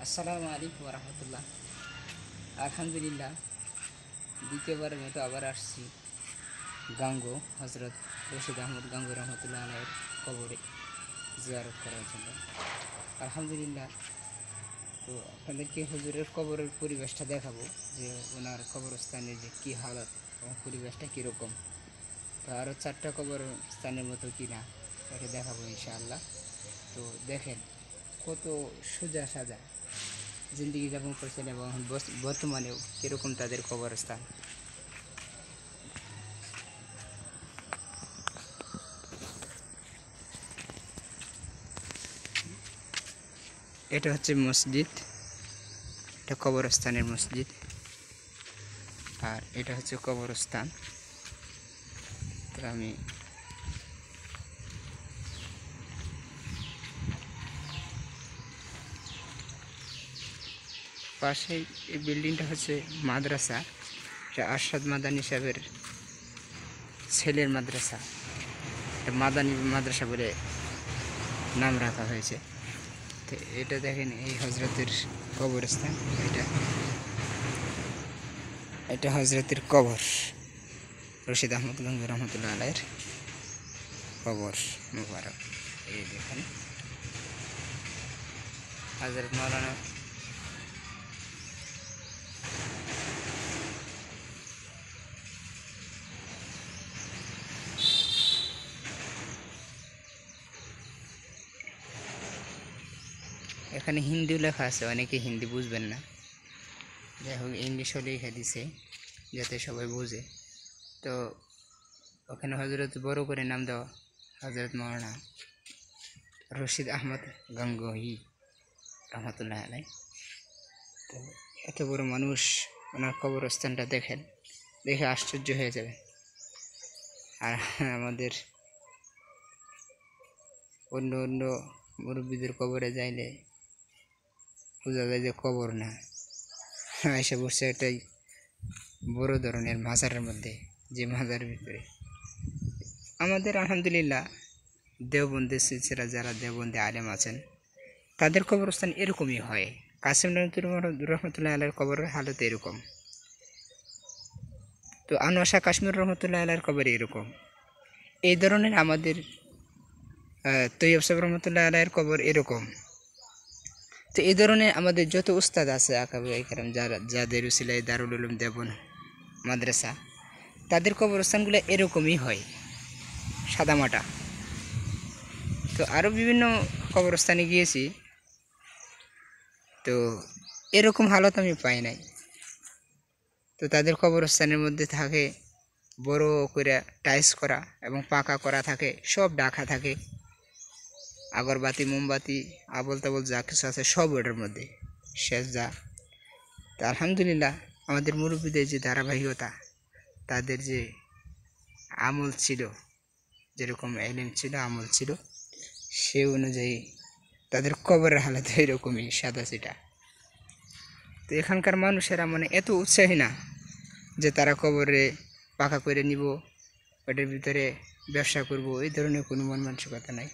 আসসালামু আলাইকুম রহমতুল্লাহ। আলহামদুলিল্লাহ, দ্বিতীয়বারের মতো আবার আসছি গাঙ্গো হজরত রশিদ আহমদ গাঙ্গো রহমতুল্লাহ আলাইয়ের কবরে জিয়ারত করার জন্য। আলহামদুলিল্লাহ, তো আপনাদেরকে হুজুরের কবরের পরিবেশটা দেখাবো, যে ওনার কবরস্থানের যে কী হালত এবং পরিবেশটা কীরকম। তো আরও 4টা কবরস্থানের মতো কিনা এটা দেখাবো ইনশাআল্লাহ। তো দেখেন কত সোজা সাজা জিন্দগি যাপন করছেন এবং বর্তমানেও কীরকম তাদের কবরস্থান। এটা হচ্ছে মসজিদ, এটা কবরস্থানের মসজিদ, আর এটা হচ্ছে কবরস্থান। তো আমি পাশে এই বিল্ডিংটা হচ্ছে মাদ্রাসা, এটা আরশাদ মাদানী সাহেবের ছেলের মাদ্রাসা, এটা মাদানী মাদ্রাসা বলে নাম রাখা হয়েছে। তো এটা দেখেন এই হজরতের কবরস্থান, এটা হজরতের কবর, রশিদ আহমদ গাঙ্গো রহমতুল্লাহ আলাইয়ের কবর মুবারক। এই দেখেন হজরত মৌলানা এখানে হিন্দি লেখা আছে, অনেকে হিন্দি বুঝবেন না, যাই হোক ইংলিশও লিখে দিছে যাতে সবাই বুঝে। তো ওখানে হজরত বড় করে নাম দেওয়া হজরত মৌলানা রশিদ আহমদ গাঙ্গোহী রহমতুল্লাহ আলাই। তো এত বড় মানুষ, ওনার কবরস্থানটা দেখেন, দেখে আশ্চর্য হয়ে যাবে। আর আমাদের অন্য অন্য মুরব্বীদের কবরে যাইলে বোঝা যায় যে কবর না, এসে বসছে এটাই বড় ধরনের মাজারের মধ্যে, যে মাজারের ভিতরে আমাদের আলহামদুলিল্লাহ দেওবন্দি সিলসিলা যারা দেওবন্দি আলেম আছেন তাদের কবরস্থান এরকমই হয়। কাসিম রহমতুল্লাহ আলাইয়ের কবরের হালত এরকম, তো আনোয়ার শাহ কাশ্মীর রহমতুল্লাহ আলাইয়ের কবর এরকম। এই ধরনের আমাদের তৈয়ব সাহেব রহমতুল্লাহ আলাইয়ের কবর এরকম। তো এই ধরনের আমাদের যত উস্তাদ আছে আকাবে কারাম যাদের উসিলায় দারুল উলুম দেবন মাদ্রাসা, তাদের কবরস্থানগুলো এরকমই হয়, সাদামাটা। তো আরও বিভিন্ন কবরস্থানে গিয়েছি, তো এরকম হালত আমি পাই নাই। তো তাদের কবরস্থানের মধ্যে থাকে বড় করে টাইলস করা এবং পাকা করা থাকে, সব ঢাকা থাকে, আগরবাতি মোমবাতি আবল তাবল যা কিছু আছে সব ওটার মধ্যে শেষ যা। তা আলহামদুলিল্লাহ, আমাদের মুরব্বীদের যে ধারাবাহিকতা, তাদের যে আমল ছিল, যেরকম এলিম ছিল আমল ছিল, সে অনুযায়ী তাদের কবরের হালত এরকমই সাদা সিটা। তো এখানকার মানুষেরা মানে এত উৎসাহী না যে তারা কবরে পাকা করে নিব, ওটার ভিতরে ব্যবসা করব, এই ধরনের কোনো মন মানসিকতা নাই।